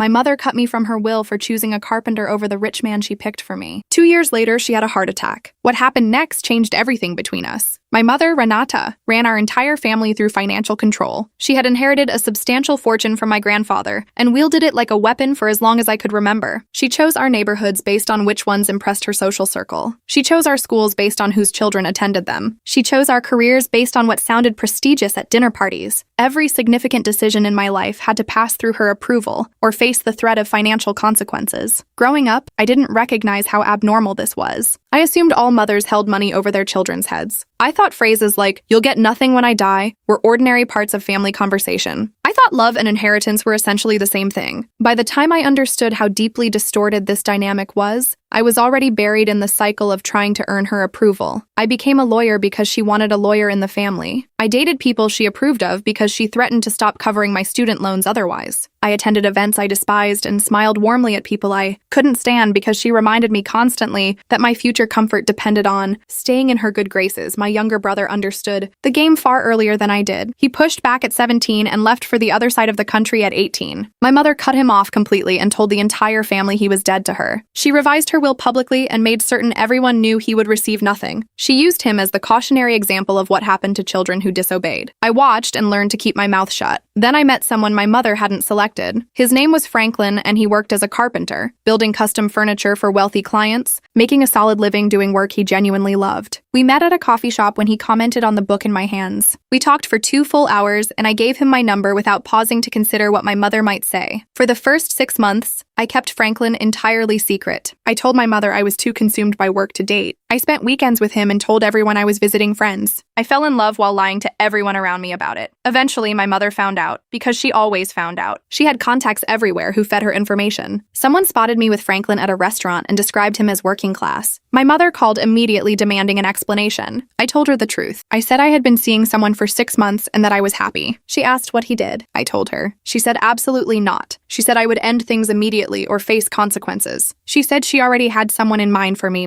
My mother cut me from her will for choosing a carpenter over the rich man she picked for me. 2 years later, she had a heart attack. What happened next changed everything between us. My mother, Renata, ran our entire family through financial control. She had inherited a substantial fortune from my grandfather and wielded it like a weapon for as long as I could remember. She chose our neighborhoods based on which ones impressed her social circle. She chose our schools based on whose children attended them. She chose our careers based on what sounded prestigious at dinner parties. Every significant decision in my life had to pass through her approval or face the threat of financial consequences. Growing up, I didn't recognize how abnormal this was. I assumed all mothers held money over their children's heads. I thought phrases like, "you'll get nothing when I die," were ordinary parts of family conversation. I thought love and inheritance were essentially the same thing. By the time I understood how deeply distorted this dynamic was, I was already buried in the cycle of trying to earn her approval. I became a lawyer because she wanted a lawyer in the family. I dated people she approved of because she threatened to stop covering my student loans otherwise. I attended events I despised and smiled warmly at people I couldn't stand because she reminded me constantly that my future comfort depended on staying in her good graces. My younger brother understood the game far earlier than I did. He pushed back at 17 and left for the other side of the country at 18. My mother cut him off completely and told the entire family he was dead to her. She revised her will publicly and made certain everyone knew he would receive nothing. She used him as the cautionary example of what happened to children who disobeyed. I watched and learned to keep my mouth shut. Then I met someone my mother hadn't selected. His name was Franklin, and he worked as a carpenter, building custom furniture for wealthy clients, making a solid living doing work he genuinely loved. We met at a coffee shop when he commented on the book in my hands. We talked for 2 full hours, and I gave him my number without pausing to consider what my mother might say. For the first 6 months, I kept Franklin entirely secret. I told my mother I was too consumed by work to date. I spent weekends with him and told everyone I was visiting friends. I fell in love while lying to everyone around me about it. Eventually, my mother found out, because she always found out. She had contacts everywhere who fed her information. Someone spotted me with Franklin at a restaurant and described him as working class. My mother called immediately demanding an explanation. I told her the truth. I said I had been seeing someone for 6 months and that I was happy. She asked what he did. I told her. She said absolutely not. She said I would end things immediately or face consequences. She said she already had someone in mind for me,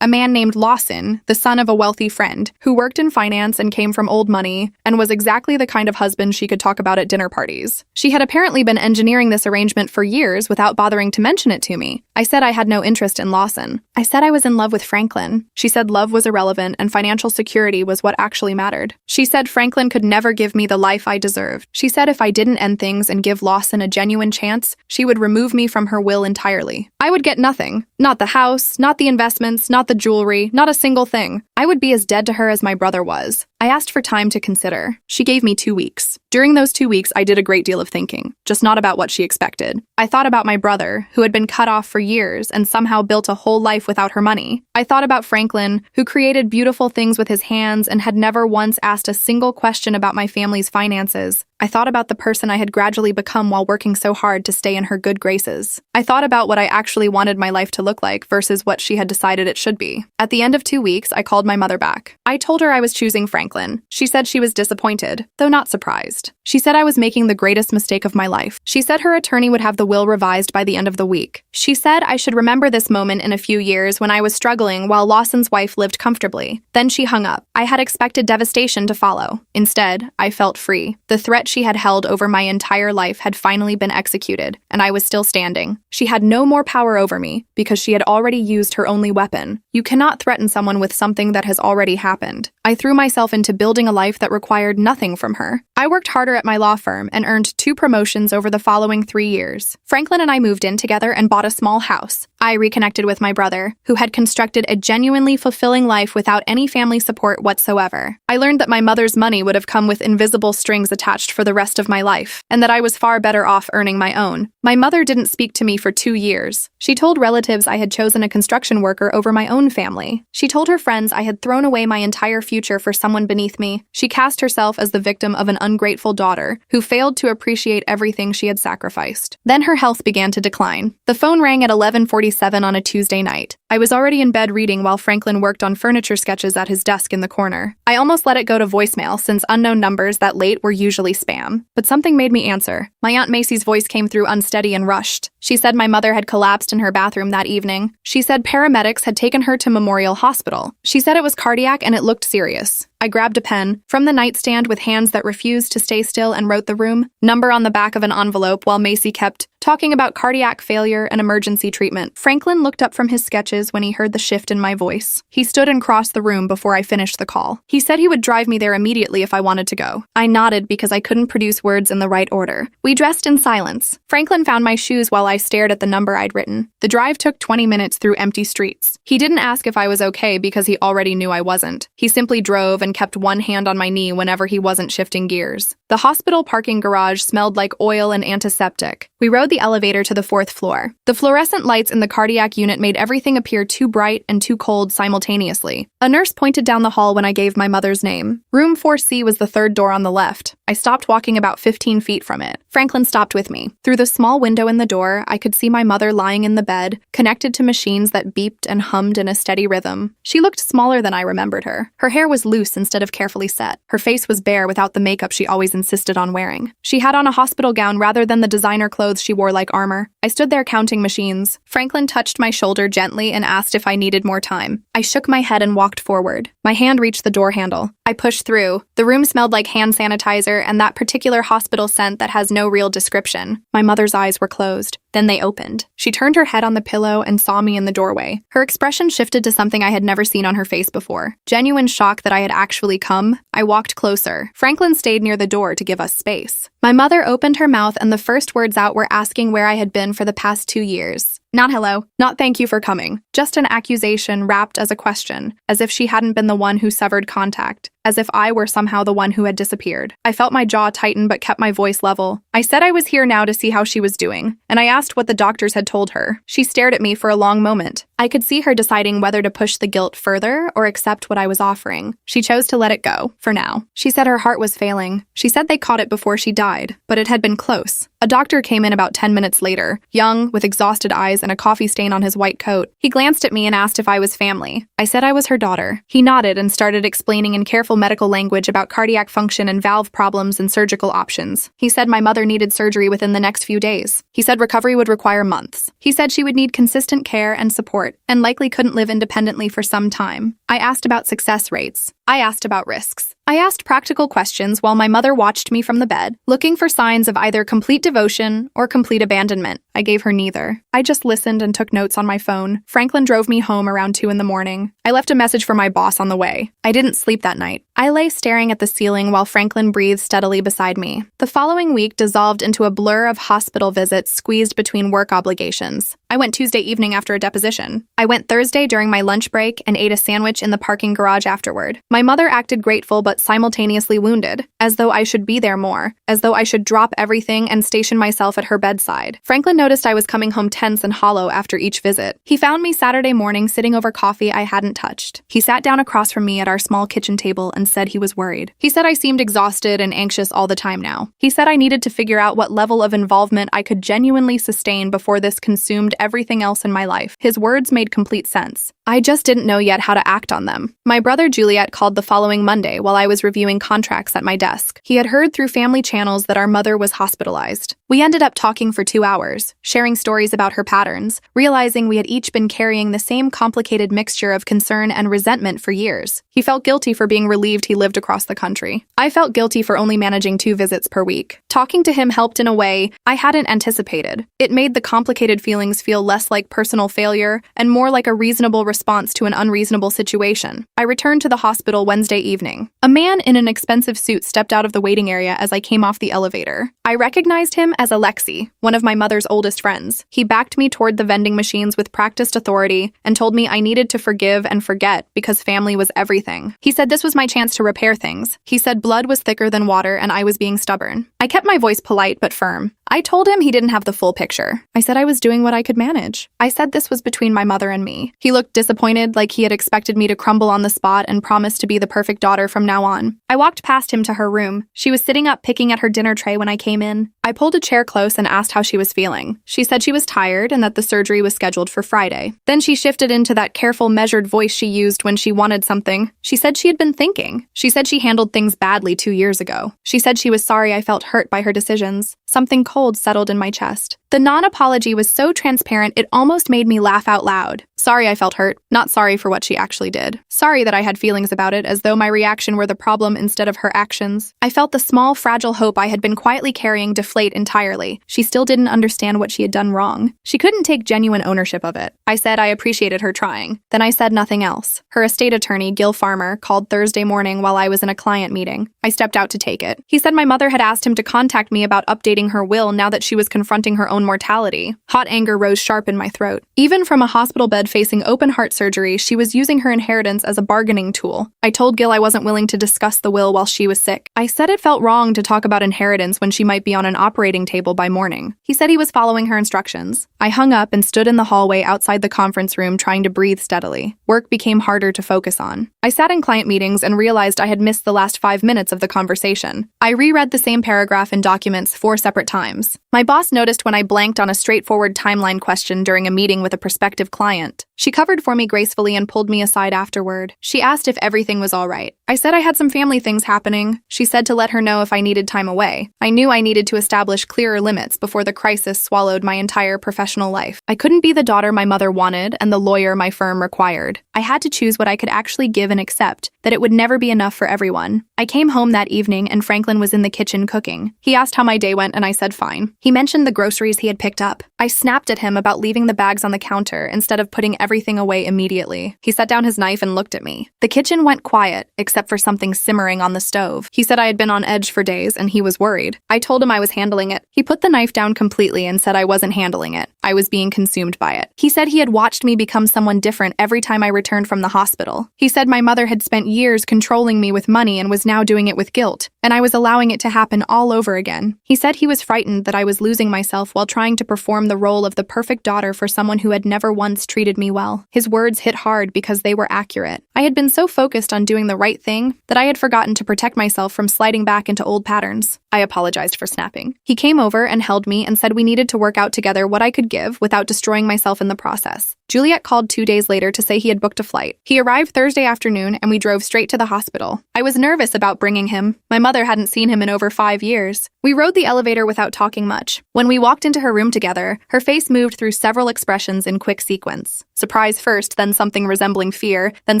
a man named Lawson, the son of a wealthy friend, who worked in finance and came from old money, and was exactly the kind of husband she could talk about at dinner parties. She had apparently been engineering this arrangement for years without bothering to mention it to me. I said I had no interest in Lawson. I said I was in love with Franklin. She said love was irrelevant and financial security was what actually mattered. She said Franklin could never give me the life I deserved. She said if I didn't end things and give Lawson a genuine chance, she would remove me from her will entirely. I would get nothing. Not the house, not the investments, not the jewelry, not a single thing. I would be as dead to her as my brother was. I asked for time to consider. She gave me 2 weeks. During those 2 weeks, I did a great deal of thinking, just not about what she expected. I thought about my brother, who had been cut off for years and somehow built a whole life without her money. I thought about Franklin, who created beautiful things with his hands and had never once asked a single question about my family's finances. I thought about the person I had gradually become while working so hard to stay in her good graces. I thought about what I actually wanted my life to look like versus what she had decided it should be. At the end of 2 weeks, I called my mother back. I told her I was choosing Franklin. She said she was disappointed, though not surprised. She said I was making the greatest mistake of my life. She said her attorney would have the will revised by the end of the week. She said I should remember this moment in a few years when I was struggling while Lawson's wife lived comfortably. Then she hung up. I had expected devastation to follow. Instead, I felt free. The threat she had held over my entire life had finally been executed, and I was still standing. She had no more power over me because she had already used her only weapon. You cannot threaten someone with something that has already happened. I threw myself into building a life that required nothing from her. I worked harder at my law firm and earned 2 promotions over the following 3 years. Franklin and I moved in together and bought a small house. I reconnected with my brother, who had constructed a genuinely fulfilling life without any family support whatsoever. I learned that my mother's money would have come with invisible strings attached for the rest of my life, and that I was far better off earning my own. My mother didn't speak to me for 2 years. She told relatives I had chosen a construction worker over my own family. She told her friends I had thrown away my entire future for someone beneath me. She cast herself as the victim of an ungrateful daughter who failed to appreciate everything she had sacrificed. Then her health began to decline. The phone rang at 11:47 on a Tuesday night. I was already in bed reading while Franklin worked on furniture sketches at his desk in the corner. I almost let it go to voicemail since unknown numbers that late were usually spam. But something made me answer. My Aunt Macy's voice came through unsteady and rushed. She said my mother had collapsed in her bathroom that evening. She said paramedics had taken her to Memorial Hospital. She said it was cardiac and it looked serious. I grabbed a pen from the nightstand with hands that refused to stay still and wrote the room number on the back of an envelope while Macy kept talking about cardiac failure and emergency treatment. Franklin looked up from his sketches when he heard the shift in my voice. He stood and crossed the room before I finished the call. He said he would drive me there immediately if I wanted to go. I nodded because I couldn't produce words in the right order. We dressed in silence. Franklin found my shoes while I stared at the number I'd written. The drive took 20 minutes through empty streets. He didn't ask if I was okay because he already knew I wasn't. He simply drove and kept one hand on my knee whenever he wasn't shifting gears. The hospital parking garage smelled like oil and antiseptic. We rode the elevator to the 4th floor. The fluorescent lights in the cardiac unit made everything appear too bright and too cold simultaneously. A nurse pointed down the hall when I gave my mother's name. Room 4C was the 3rd door on the left. I stopped walking about 15 feet from it. Franklin stopped with me. Through the small window in the door, I could see my mother lying in the bed, connected to machines that beeped and hummed in a steady rhythm. She looked smaller than I remembered her. Her hair was loose instead of carefully set. Her face was bare without the makeup she always insisted on wearing. She had on a hospital gown rather than the designer clothes she wore like armor. I stood there counting machines. Franklin touched my shoulder gently and asked if I needed more time. I shook my head and walked forward. My hand reached the door handle. I pushed through. The room smelled like hand sanitizer and that particular hospital scent that has no real description. My mother's eyes were closed. Then they opened. She turned her head on the pillow and saw me in the doorway. Her expression shifted to something I had never seen on her face before. Genuine shock that I had actually come. I walked closer. Franklin stayed near the door to give us space. My mother opened her mouth and the first words out were asking where I had been for the past 2 years. Not hello, not thank you for coming. Just an accusation wrapped as a question, as if she hadn't been the one who severed contact, as if I were somehow the one who had disappeared. I felt my jaw tighten but kept my voice level. I said I was here now to see how she was doing, and I asked what the doctors had told her. She stared at me for a long moment. I could see her deciding whether to push the guilt further or accept what I was offering. She chose to let it go, for now. She said her heart was failing. She said they caught it before she died, but it had been close. A doctor came in about 10 minutes later, young, with exhausted eyes and a coffee stain on his white coat. He glanced at me and asked if I was family. I said I was her daughter. He nodded and started explaining in careful medical language about cardiac function and valve problems and surgical options. He said my mother needed surgery within the next few days. He said recovery would require months. He said she would need consistent care and support, and likely couldn't live independently for some time. I asked about success rates. I asked about risks. I asked practical questions while my mother watched me from the bed, looking for signs of either complete devotion or complete abandonment. I gave her neither. I just listened and took notes on my phone. Franklin drove me home around 2 in the morning. I left a message for my boss on the way. I didn't sleep that night. I lay staring at the ceiling while Franklin breathed steadily beside me. The following week dissolved into a blur of hospital visits squeezed between work obligations. I went Tuesday evening after a deposition. I went Thursday during my lunch break and ate a sandwich in the parking garage afterward. My mother acted grateful but simultaneously wounded, as though I should be there more, as though I should drop everything and station myself at her bedside. Franklin noticed I was coming home tense and hollow after each visit. He found me Saturday morning sitting over coffee I hadn't touched. He sat down across from me at our small kitchen table and said he was worried. He said I seemed exhausted and anxious all the time now. He said I needed to figure out what level of involvement I could genuinely sustain before this consumed everything else in my life. His words made complete sense. I just didn't know yet how to act on them. My brother Juliet called the following Monday while I was reviewing contracts at my desk. He had heard through family channels that our mother was hospitalized. We ended up talking for 2 hours, sharing stories about her patterns, realizing we had each been carrying the same complicated mixture of concern and resentment for years. He felt guilty for being relieved he lived across the country. I felt guilty for only managing 2 visits per week. Talking to him helped in a way I hadn't anticipated. It made the complicated feelings feel less like personal failure and more like a reasonable response to an unreasonable situation. I returned to the hospital Wednesday evening. A man in an expensive suit stepped out of the waiting area as I came off the elevator. I recognized him as Alexi, one of my mother's oldest friends. He backed me toward the vending machines with practiced authority and told me I needed to forgive and forget because family was everything. everything. He said this was my chance to repair things. He said blood was thicker than water and I was being stubborn. I kept my voice polite but firm. I told him he didn't have the full picture. I said I was doing what I could manage. I said this was between my mother and me. He looked disappointed, like he had expected me to crumble on the spot and promised to be the perfect daughter from now on. I walked past him to her room. She was sitting up picking at her dinner tray when I came in. I pulled a chair close and asked how she was feeling. She said she was tired and that the surgery was scheduled for Friday. Then she shifted into that careful, measured voice she used when she wanted something. She said she had been thinking. She said she handled things badly 2 years ago. She said she was sorry I felt hurt by her decisions. Something cold settled in my chest. The non-apology was so transparent it almost made me laugh out loud. Sorry I felt hurt, not sorry for what she actually did. Sorry that I had feelings about it, as though my reaction were the problem instead of her actions. I felt the small, fragile hope I had been quietly carrying deflate entirely. She still didn't understand what she had done wrong. She couldn't take genuine ownership of it. I said I appreciated her trying. Then I said nothing else. Her estate attorney, Gil Farmer, called Thursday morning while I was in a client meeting. I stepped out to take it. He said my mother had asked him to contact me about updating her will now that she was confronting her own mortality. Hot anger rose sharp in my throat. Even from a hospital bed facing open heart surgery, she was using her inheritance as a bargaining tool. I told Gil I wasn't willing to discuss the will while she was sick. I said it felt wrong to talk about inheritance when she might be on an operating table by morning. He said he was following her instructions. I hung up and stood in the hallway outside the conference room trying to breathe steadily. Work became harder to focus on. I sat in client meetings and realized I had missed the last 5 minutes of the conversation. I reread the same paragraph in documents 4 separate times. My boss noticed when I blanked on a straightforward timeline question during a meeting with a prospective client. She covered for me gracefully and pulled me aside afterward. She asked if everything was all right. I said I had some family things happening. She said to let her know if I needed time away. I knew I needed to establish clearer limits before the crisis swallowed my entire professional life. I couldn't be the daughter my mother wanted and the lawyer my firm required. I had to choose what I could actually give and accept, that it would never be enough for everyone. I came home that evening and Franklin was in the kitchen cooking. He asked how my day went and I said fine. He mentioned the groceries he had picked up. I snapped at him about leaving the bags on the counter instead of putting everything away immediately. He set down his knife and looked at me. The kitchen went quiet, except for something simmering on the stove. He said I had been on edge for days and he was worried. I told him I was handling it. He put the knife down completely and said I wasn't handling it. I was being consumed by it. He said he had watched me become someone different every time I returned from the hospital. He said my mother had spent years controlling me with money and was now doing it with guilt, and I was allowing it to happen all over again. He said he was frightened that I was losing myself while trying to perform the role of the perfect daughter for someone who had never once treated me well. His words hit hard because they were accurate. I had been so focused on doing the right thing that I had forgotten to protect myself from sliding back into old patterns. I apologized for snapping. He came over and held me and said we needed to work out together what I could give without destroying myself in the process. Juliet called 2 days later to say he had booked a flight. He arrived Thursday afternoon and we drove straight to the hospital. I was nervous about bringing him. My mother hadn't seen him in over 5 years. We rode the elevator without talking much. When we walked into her room together, her face moved through several expressions in quick sequence. Surprise first, then something resembling fear, then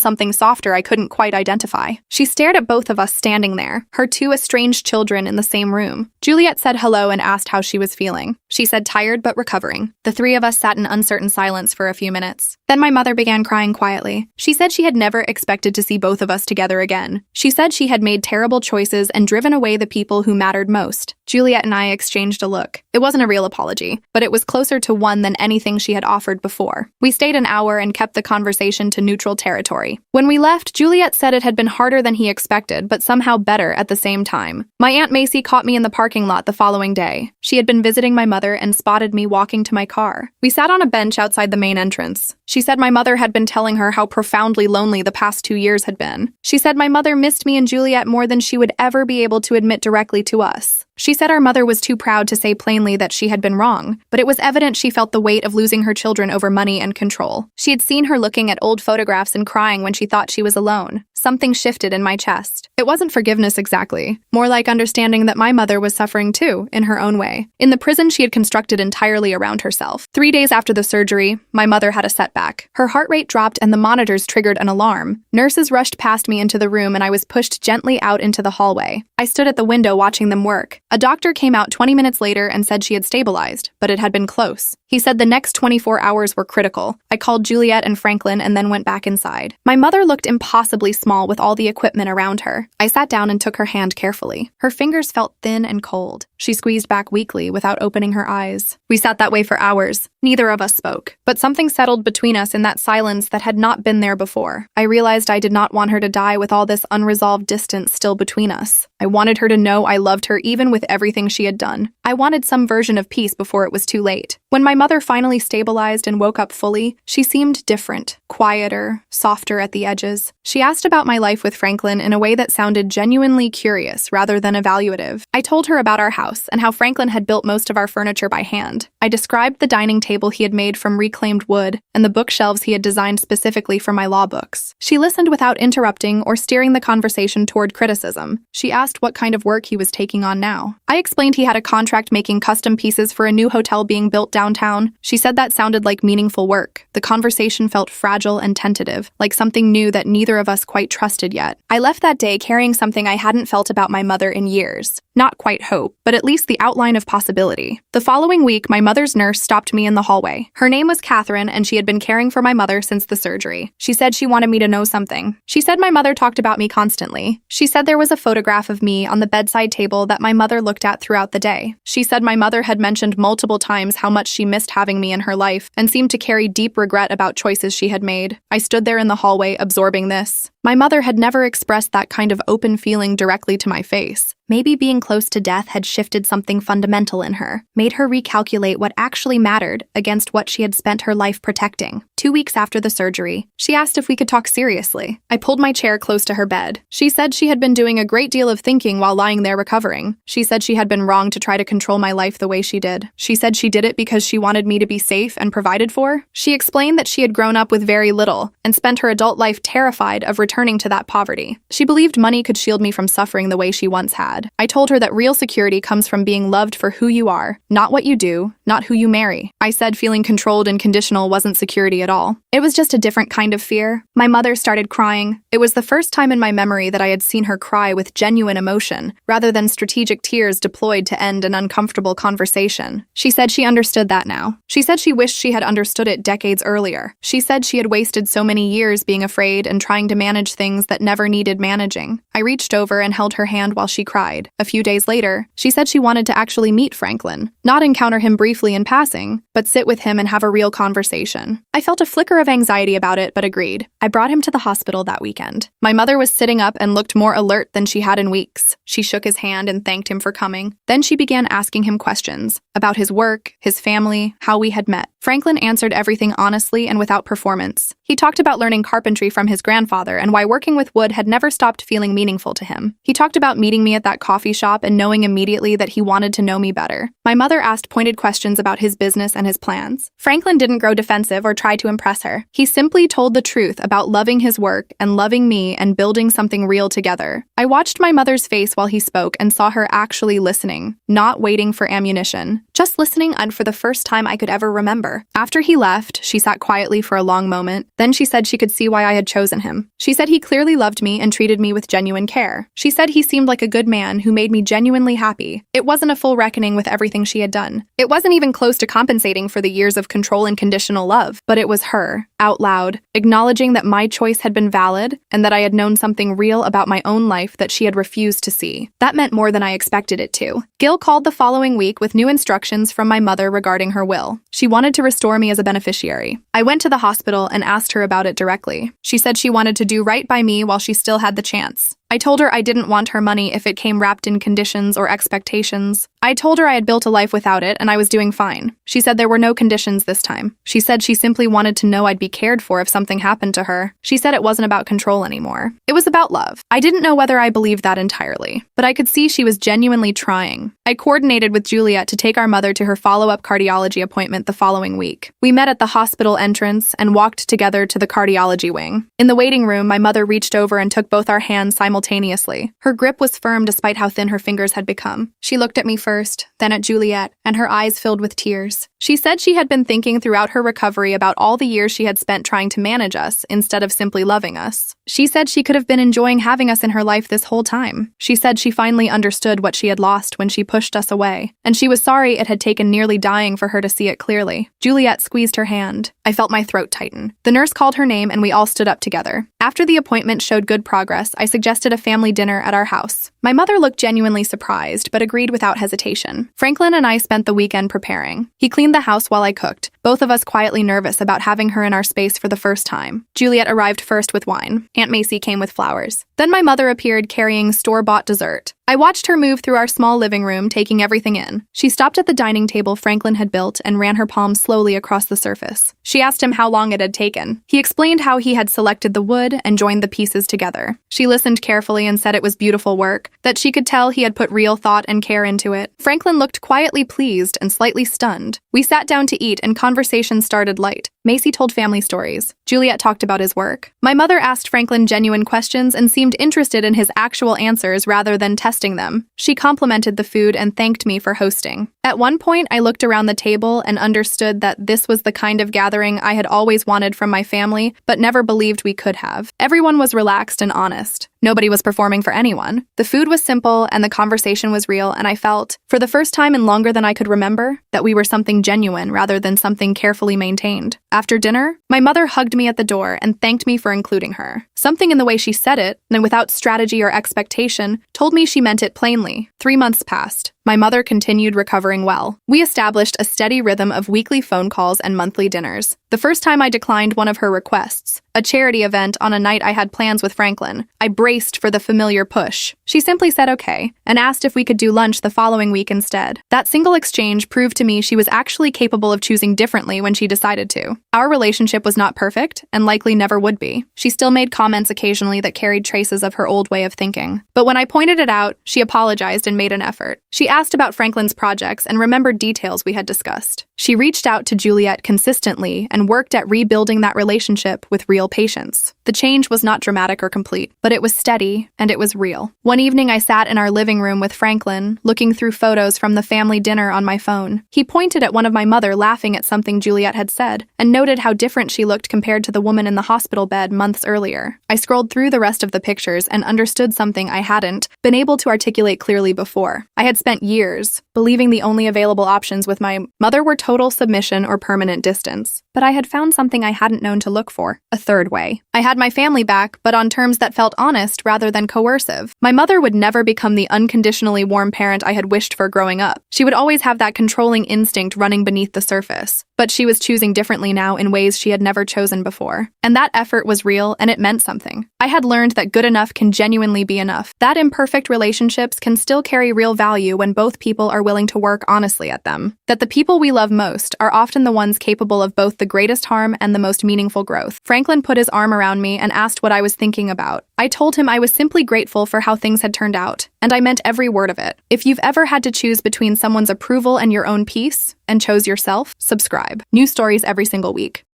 something softer I couldn't quite identify. She stared at both of us standing there, her 2 estranged children in the same room. Juliet said hello and asked how she was feeling. She said tired but recovering. The 3 of us sat in uncertain silence for a few minutes. Then my mother began crying quietly. She said she had never expected to see both of us together again. She said she had made terrible choices and driven away the people who mattered most. Juliet and I exchanged a look. It wasn't a real apology, but it was closer to one than anything she had offered before. We stayed an hour and kept the conversation to neutral territory. When we left, Juliet said it had been harder than he expected, but somehow better at the same time. My Aunt Macy caught me in the parking lot the following day. She had been visiting my mother and spotted me walking to my car. We sat on a bench outside the main entrance. She said my mother had been telling her how profoundly lonely the past 2 years had been. She said my mother missed me and Juliet more than she would ever be able to admit directly to us. She said our mother was too proud to say plainly that she had been wrong, but it was evident she felt the weight of losing her children over money and control. She had seen her looking at old photographs and crying when she thought she was alone. Something shifted in my chest. It wasn't forgiveness exactly, more like understanding that my mother was suffering too, in her own way. In the prison she had constructed entirely around herself. 3 days after the surgery, my mother had a setback. Her heart rate dropped and the monitors triggered an alarm. Nurses rushed past me into the room and I was pushed gently out into the hallway. I stood at the window watching them work. A doctor came out 20 minutes later and said she had stabilized, but it had been close. He said the next 24 hours were critical. I called Juliet and Franklin and then went back inside. My mother looked impossibly small with all the equipment around her. I sat down and took her hand carefully. Her fingers felt thin and cold. She squeezed back weakly without opening her eyes. We sat that way for hours. Neither of us spoke, but something settled between us in that silence that had not been there before. I realized I did not want her to die with all this unresolved distance still between us. I wanted her to know I loved her even with everything she had done. I wanted some version of peace before it was too late. When my mother finally stabilized and woke up fully, she seemed different, quieter, softer at the edges. She asked about my life with Franklin in a way that sounded genuinely curious rather than evaluative. I told her about our house and how Franklin had built most of our furniture by hand. I described the dining table he had made from reclaimed wood and the bookshelves he had designed specifically for my law books. She listened without interrupting or steering the conversation toward criticism. She asked what kind of work he was taking on now. I explained he had a contract making custom pieces for a new hotel being built downtown. She said that sounded like meaningful work. The conversation felt fragile and tentative, like something new that neither of us quite trusted yet. I left that day carrying something I hadn't felt about my mother in years. Not quite hope, but at least the outline of possibility. The following week, my mother's nurse stopped me in the hallway. Her name was Catherine, and she had been caring for my mother since the surgery. She said she wanted me to know something. She said my mother talked about me constantly. She said there was a photograph of me on the bedside table that my mother looked at throughout the day. She said my mother had mentioned multiple times how much she missed having me in her life and seemed to carry deep regret about choices she had made. I stood there in the hallway absorbing this. My mother had never expressed that kind of open feeling directly to my face. Maybe being close to death had shifted something fundamental in her, made her recalculate what actually mattered against what she had spent her life protecting. 2 weeks after the surgery, she asked if we could talk seriously. I pulled my chair close to her bed. She said she had been doing a great deal of thinking while lying there recovering. She said she had been wrong to try to control my life the way she did. She said she did it because she wanted me to be safe and provided for. She explained that she had grown up with very little and spent her adult life terrified of returning to that poverty. She believed money could shield me from suffering the way she once had. I told her that real security comes from being loved for who you are, not what you do, not who you marry. I said feeling controlled and conditional wasn't security at all. It was just a different kind of fear. My mother started crying. It was the first time in my memory that I had seen her cry with genuine emotion, rather than strategic tears deployed to end an uncomfortable conversation. She said she understood that now. She said she wished she had understood it decades earlier. She said she had wasted so many years being afraid and trying to manage things that never needed managing. I reached over and held her hand while she cried. A few days later, she said she wanted to actually meet Franklin, not encounter him briefly in passing, but sit with him and have a real conversation. I felt a flicker of anxiety about it, but agreed. I brought him to the hospital that weekend. My mother was sitting up and looked more alert than she had in weeks. She shook his hand and thanked him for coming. Then she began asking him questions about his work, his family, how we had met. Franklin answered everything honestly and without performance. He talked about learning carpentry from his grandfather and why working with wood had never stopped feeling meaningful to him. He talked about meeting me at that coffee shop and knowing immediately that he wanted to know me better. My mother asked pointed questions about his business and his plans. Franklin didn't grow defensive or try to impress her. He simply told the truth about loving his work and loving me and building something real together. I watched my mother's face while he spoke and saw her actually listening, not waiting for ammunition. Just listening, and for the first time I could ever remember. After he left, she sat quietly for a long moment. Then she said she could see why I had chosen him. She said he clearly loved me and treated me with genuine care. She said he seemed like a good man who made me genuinely happy. It wasn't a full reckoning with everything she had done. It wasn't even close to compensating for the years of control and conditional love. But it was her, out loud, acknowledging that my choice had been valid and that I had known something real about my own life that she had refused to see. That meant more than I expected it to. Gil called the following week with new instructions from my mother regarding her will. She wanted to restore me as a beneficiary. I went to the hospital and asked her about it directly. She said she wanted to do right by me while she still had the chance. I told her I didn't want her money if it came wrapped in conditions or expectations. I told her I had built a life without it and I was doing fine. She said there were no conditions this time. She said she simply wanted to know I'd be cared for if something happened to her. She said it wasn't about control anymore. It was about love. I didn't know whether I believed that entirely, but I could see she was genuinely trying. I coordinated with Juliet to take our mother to her follow-up cardiology appointment the following week. We met at the hospital entrance and walked together to the cardiology wing. In the waiting room, my mother reached over and took both our hands simultaneously simultaneously. Her grip was firm despite how thin her fingers had become. She looked at me first, then at Juliet, and her eyes filled with tears. She said she had been thinking throughout her recovery about all the years she had spent trying to manage us instead of simply loving us. She said she could have been enjoying having us in her life this whole time. She said she finally understood what she had lost when she pushed us away, and she was sorry it had taken nearly dying for her to see it clearly. Juliet squeezed her hand. I felt my throat tighten. The nurse called her name and we all stood up together. After the appointment showed good progress, I suggested a family dinner at our house. My mother looked genuinely surprised, but agreed without hesitation. Franklin and I spent the weekend preparing. He cleaned the house while I cooked, both of us quietly nervous about having her in our space for the first time. Juliet arrived first with wine. Aunt Macy came with flowers. Then my mother appeared carrying store-bought dessert. I watched her move through our small living room, taking everything in. She stopped at the dining table Franklin had built and ran her palm slowly across the surface. She asked him how long it had taken. He explained how he had selected the wood and joined the pieces together. She listened carefully and said it was beautiful work, that she could tell he had put real thought and care into it. Franklin looked quietly pleased and slightly stunned. We sat down to eat and conversation started light. Macy told family stories. Juliet talked about his work. My mother asked Franklin genuine questions and seemed interested in his actual answers rather than testing them. She complimented the food and thanked me for hosting. At one point, I looked around the table and understood that this was the kind of gathering I had always wanted from my family, but never believed we could have. Everyone was relaxed and honest. Nobody was performing for anyone. The food was simple and the conversation was real, and I felt, for the first time in longer than I could remember, that we were something genuine rather than something carefully maintained. After dinner, my mother hugged me at the door and thanked me for including her. Something in the way she said it, and without strategy or expectation, told me she meant it plainly. 3 months passed. My mother continued recovering well. We established a steady rhythm of weekly phone calls and monthly dinners. The first time I declined one of her requests, a charity event on a night I had plans with Franklin, I braced for the familiar push. She simply said okay, and asked if we could do lunch the following week instead. That single exchange proved to me she was actually capable of choosing differently when she decided to. Our relationship was not perfect, and likely never would be. She still made comments occasionally that carried traces of her old way of thinking. But when I pointed it out, she apologized and made an effort. She asked about Franklin's projects and remembered details we had discussed. She reached out to Juliet consistently and worked at rebuilding that relationship with real patience. The change was not dramatic or complete, but it was steady and it was real. One evening I sat in our living room with Franklin, looking through photos from the family dinner on my phone. He pointed at one of my mother laughing at something Juliet had said, and noted how different she looked compared to the woman in the hospital bed months earlier. I scrolled through the rest of the pictures and understood something I hadn't been able to articulate clearly before. I had spent years believing the only available options with my mother were total submission or permanent distance. But I had found something I hadn't known to look for, a third way. I had my family back, but on terms that felt honest rather than coercive. My mother would never become the unconditionally warm parent I had wished for growing up. She would always have that controlling instinct running beneath the surface. But she was choosing differently now in ways she had never chosen before. And that effort was real and it meant something. I had learned that good enough can genuinely be enough. That imperfect relationships can still carry real value when both people are willing to work honestly at them. That the people we love most are often the ones capable of both the greatest harm and the most meaningful growth. Franklin put his arm around me and asked what I was thinking about. I told him I was simply grateful for how things had turned out, and I meant every word of it. If you've ever had to choose between someone's approval and your own peace, and chose yourself, subscribe. New stories every single week.